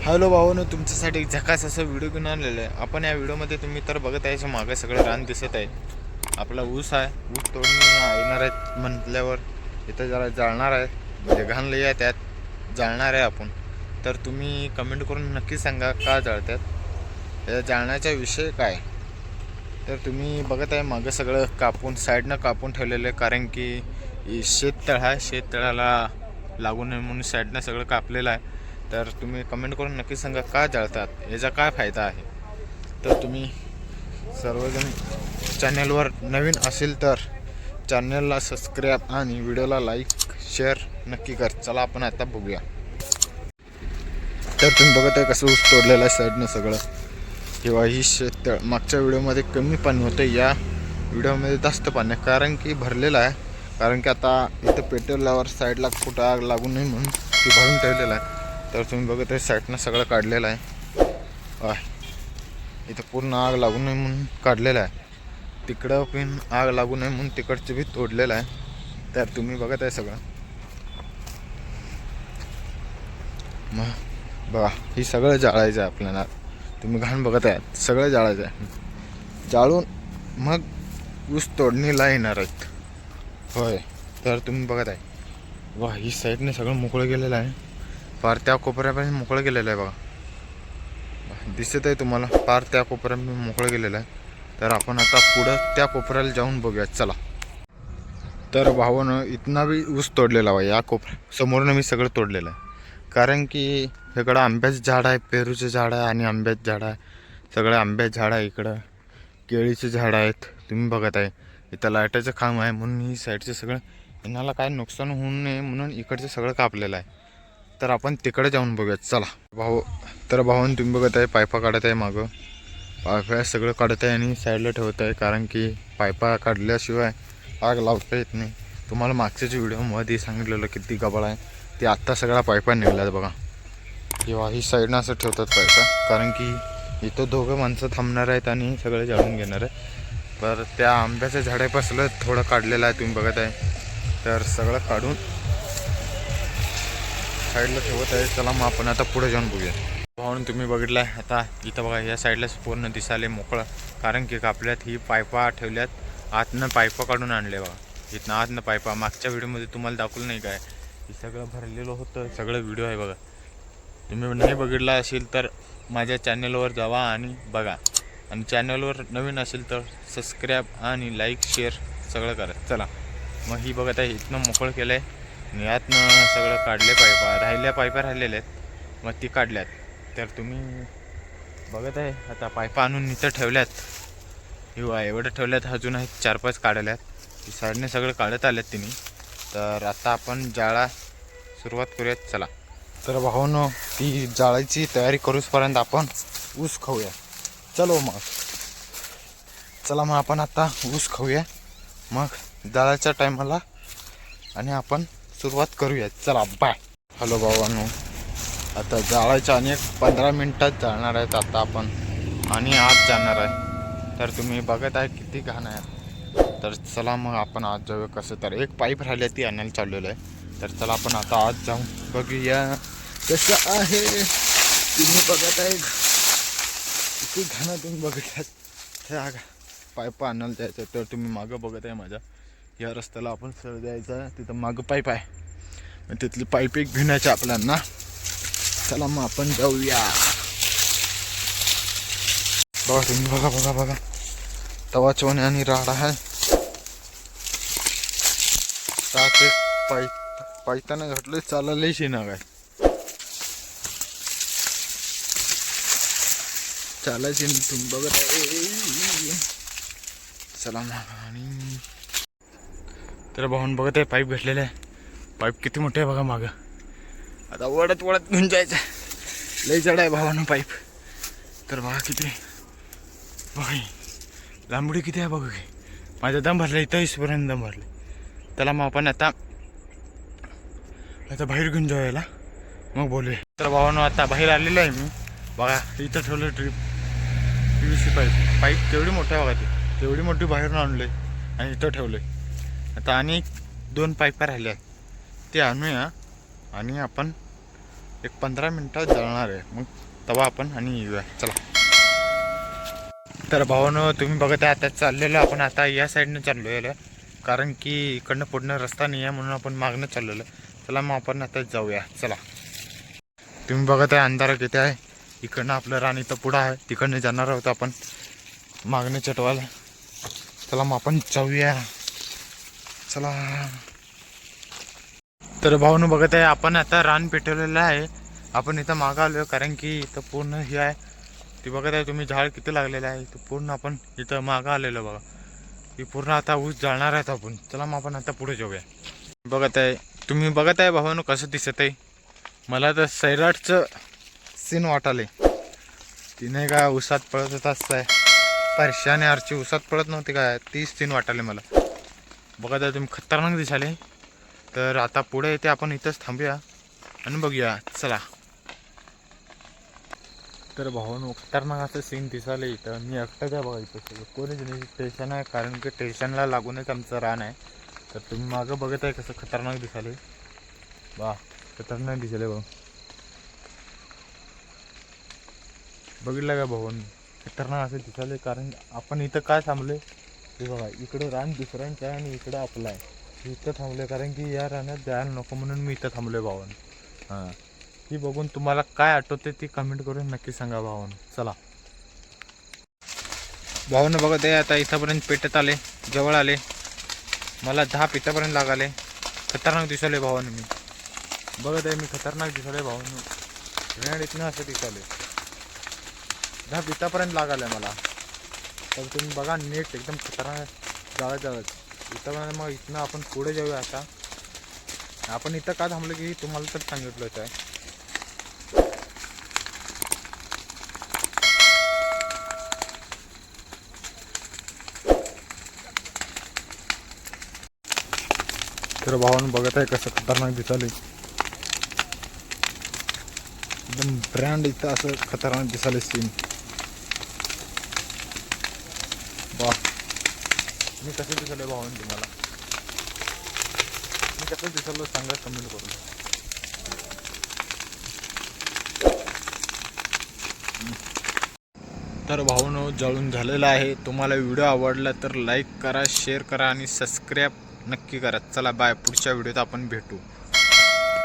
Hello भावानो, तुमच्यासाठी झकास असं व्हिडिओ घेऊन आणलेलं आहे आपण. या व्हिडिओमध्ये तुम्ही तर बघत आहे मागे सगळं रान दिसत आहे. आपला ऊस आहे, ऊस तोडणी येणार आहेत म्हटल्यावर इथं जरा जाळणार आहे, म्हणजे घाण लई आहे त्यात जाळणार आहे आपण. तर तुम्ही कमेंट करून नक्की सांगा का जाळतात, या जाळण्याचा विषय काय. तर तुम्ही बघत आहे मागं सगळं कापून साईडनं कापून ठेवलेलं आहे, कारण की शेततळ आहे, शेततळाला लागू नये म्हणून साईडनं सगळं कापलेलं आहे. तर तुम्ही कमेंट करून नक्की सांगा का जाळतात, याचा काय फायदा आहे. तर तुम्ही सर्वजण चॅनलवर नवीन असेल तर चॅनलला सबस्क्राईब आणि व्हिडिओला लाईक शेअर नक्की कर. चला आपण आता बघूया. तर तुम्ही बघत आहे कसं ऊस तोडलेलं आहे साईडनं सगळं, किंवा ही शेततळ. मागच्या व्हिडिओमध्ये कमी पाणी होतं, या व्हिडिओमध्ये जास्त पाणी आहे, कारण की भरलेलं आहे. कारण की आता इथं पेट्रोलवर साईडला कुठं आग लागू नये म्हणून ती भरून ठेवलेलं आहे. तर तुम्ही बघत आहे साईडनं सगळं काढलेलं आहे. इथं पूर्ण आग लागू नये म्हणून काढलेलं आहे, तिकडं पण आग लागू नये म्हणून तिकडचं बी तोडलेलं आहे. तर तुम्ही बघत आहे सगळं. मग बघा, ही सगळं जाळायचं आहे आपल्याला. तुम्ही घाण बघत आहे, सगळं जाळायचं आहे. जाळून मग ऊस तोडणीला येणार आहेत. होय, तर तुम्ही बघत आहे वा, ही साईडने सगळं मोकळं गेलेलं आहे. पार त्या कोपऱ्यापासून मोकळं गेलेलं आहे बघा, दिसत आहे तुम्हाला. पार त्या कोपऱ्यापासून मोकळं गेलेलं आहे. तर आपण आता पुढं त्या कोपऱ्याला जाऊन बघूया, चला. तर भावानं इथनं बी ऊस तोडलेला आहे, या कोपऱ्या समोरनं मी सगळं तोडलेलं आहे. कारण की इकडं आंब्याचं झाड आहे, पेरूचं झाड आहे आणि आंब्याचं झाड आहे. सगळं आंब्याचं झाड आहे, इकडं केळीचे झाड आहेत. तुम्ही बघत आहे इथं लाईटाचं खांब आहे, म्हणून ही साईडचं सगळं यांना काय नुकसान होऊ नये म्हणून इकडचं सगळं कापलेलं आहे. तर आपण तिकडे जाऊन बघूया, चला भाऊ. तर भाऊन तुम्ही बघत आहे पायपा काढत आहे, मागं पायपा सगळं काढत आहे आणि साईडला ठेवत आहे, कारण की पायपा काढल्याशिवाय आग लावता येत नाही. तुम्हाला मागच्याच व्हिडिओमध्ये सांगितलेलं किती गबाळ आहे ते. आत्ता सगळा पायपा निघाला बघा, किंवा ही साईडनं असं ठेवतात पायपा, कारण की इथं दोघं माणसं थांबणार आहेत आणि सगळं जाळून घेणार आहे. तर त्या आंब्याच्या झाडापासलं थोडं काढलेलं आहे, तुम्ही बघत आहे. तर सगळं काढून साईडला ठेवत आहे. चला मग आपण आता पुढे जाऊन बघूया. म्हणून तुम्ही बघितलं आहे आता इथं बघा, या साईडलाच पूर्ण दिसाले मोकळं, कारण की कापल्यात ही पायपा ठेवल्यात. आतनं पायपा काढून आणले बघा, इथनं आतनं पायपा. मागच्या व्हिडिओमध्ये तुम्हाला दाखवलं नाही काय, हे सगळं भरलेलं होतं, सगळं व्हिडिओ आहे बघा. तुम्ही नाही बघितला असेल तर माझ्या चॅनलवर जावा आणि बघा, आणि चॅनलवर नवीन असेल तर सबस्क्राईब आणि लाईक शेअर सगळं करा. चला मग ही बघत आहे इथनं मोकळं केलं आहे, आणि यातनं सगळं काढले पायपा. पायपा राहिलेल्या आहेत, मग ती काढल्यात. तर तुम्ही बघत आहे आता पायपा आणून इथं ठेवल्यात, किंवा एवढं ठेवल्यात, अजून आहेत 4-5 काढल्यात. ती साईडने सगळं काढत आल्यात तिने. तर आता आपण जाळा सुरुवात करूयात, चला. तर भावानं ती जाळायची तयारी करूचपर्यंत आपण ऊस खाऊया. चलो मग, चला मग आपण आता ऊस खाऊया, मग जाळाच्या टायमाला आणि आपण सुरुवात करूया, चला बाय. हॅलो भावानो, आता जाळायच्या आणि 15 मिनटात जाळणार आहेत आता आपण, आणि आज जाणार आहे. तर तुम्ही बघत आहे किती घाण आहे. तर चला मग आपण आज जाऊया. कसं तर एक पाईप राहिली ती आणायला चाललेलं आहे. तर चला आपण आता आज जाऊन बघूया कसं आहे. तुम्ही बघत आहे किती घाण, तुम्ही बघितल्यात त्या पाईप आणायला जायचं. तर तुम्ही मागं बघत आहे माझ्या, या रस्त्याला आपण सर द्यायचं आहे, तिथं मागं पाईप आहे, तिथली पाईप एक घेण्याची आपल्याला. चला मग आपण जाऊया. बघा तुम्ही, बघा बघा बघा, तवाचवणे आणि राडा आहे. ते पायताना घटले, चाललेच ना काय, चालायचे नाही. तुम्ही बघत आहे, चला मग. आणि तर भाऊन बघत आहे पाईप घेतलेलं आहे. पाईप किती मोठे आहे बघा मागं. आता वडत वडत घेऊन जायचं, लई जड आहे भावानं पाईप. तर बघा किती, बघा लांबडी किती आहे बघा की. माझा दम भरला, इथं इसपर्यंत दम भरले. त्याला मग आपण आता बाहेर घेऊन जाऊयाला, मग बोलूया. तर भावानं आता बाहेर आलेलं आहे मी. बघा इथं ठेवलं ट्रिप PVC पाईप तेवढी मोठी आहे बघा, ती तेवढी मोठी बाहेरून आणले आणि इथं ठेवले. आता आणि 2 पाईपा राहिल्या, ते आणूया आणि आपण एक 15 मिनटात जळणार आहे. मग तेव्हा आपण आणि येऊया. चला. तर भावानं तुम्ही बघत आहे आता चाललेलं आपण आता या साईडनं चाललो आहे, कारण की इकडनं पुढनं रस्ता नाही आहे म्हणून आपण मागणं चाललेलं. चला मग आपण आता जाऊया. चला. तुम्ही बघत आहे अंधारा किती आहे. इकडनं आपलं रान इथं पुढं आहे, तिकडनं जाणार आहोत आपण मागणं चटवायला. चला मग आपण जाऊया. चला. तर भाऊनं बघत आहे आपण आता रान पेटवलेलं आहे. आपण इथं मागं आलो आहे कारण की इथं पूर्ण हे आहे, ती बघत आहे तुम्ही झाड किती लागलेलं आहे. इथं पूर्ण आपण इथं मागं आलेलं बघा. ही पूर्ण आता ऊस जाळणार आहेत आपण. चला मग आपण आता पुढे जाऊया. बघत आहे तुम्ही बघत आहे भावानं कसं दिसत आहे. मला तर सैराटचं सीन वाटाले. तिने काय उसात पळत होता असं परशाने आरची उसात पळत नव्हती काय, तीच सीन वाटाले मला. बघत आहे तुम्ही खतरनाक दिसाले. तर आता पुढे येते आपण इथंच थांबूया आणि बघूया. चला. तर भावानं खतरनाक असं सीन दिसाले इथं. मी एकटंच आहे बघा इथं, सगळं कोणीच नाही. स्टेशन आहे कारण की स्टेशनला लागूनच आमचं रान आहे. तर तुम्ही मागं बघत आहे कसं खतरनाक दिसाले. वा खतरनाक दिसले भाऊ. बघितलं का भाऊन खतरनाक असं दिसाले. कारण आपण इथं काय थांबले ते बघा, इकडं रान दुसऱ्यांचं आहे आणि इकडं आपलं आहे. इथं थांबले कारण की या रानात जायला नको म्हणून मी इथं थांबलोय भावान. हां, ती बघून तुम्हाला काय आठवते ती कमेंट करून नक्की सांगा भावान. चला. भावानं बघत आहे आता इथंपर्यंत पेटत आले, जवळ आले. मला 10 पितापर्यंत लागाले. खतरनाक दिसले भावानं. मी बघत आहे मी खतरनाक दिसले भावानं. रेड इथनं असं दिसले. 10 पितापर्यंत लागाले मला. तर तुम्ही बघा नीट एकदम खतरनाक जाळत जाळत इथं. मग इथनं आपण पुढे जाऊया. आता आपण इथं का थांबलो की तुम्हाला तर सांगितलंच आहे. तर भावानं बघत आहे कसं खतरनाक दिसाले. एकदम ब्रँड इथं असं खतरनाक दिसाले सीन. वा मी कसं दिसले भावानं तुम्हाला, मी कसं दिसलो सांगा कमेंट करून. तर भाऊनो जळून झालेला आहे. तुम्हाला व्हिडिओ आवडला तर लाईक करा, शेअर करा आणि सबस्क्राईब नक्की करा. चला बाय. पुढच्या व्हिडिओत आपण भेटू.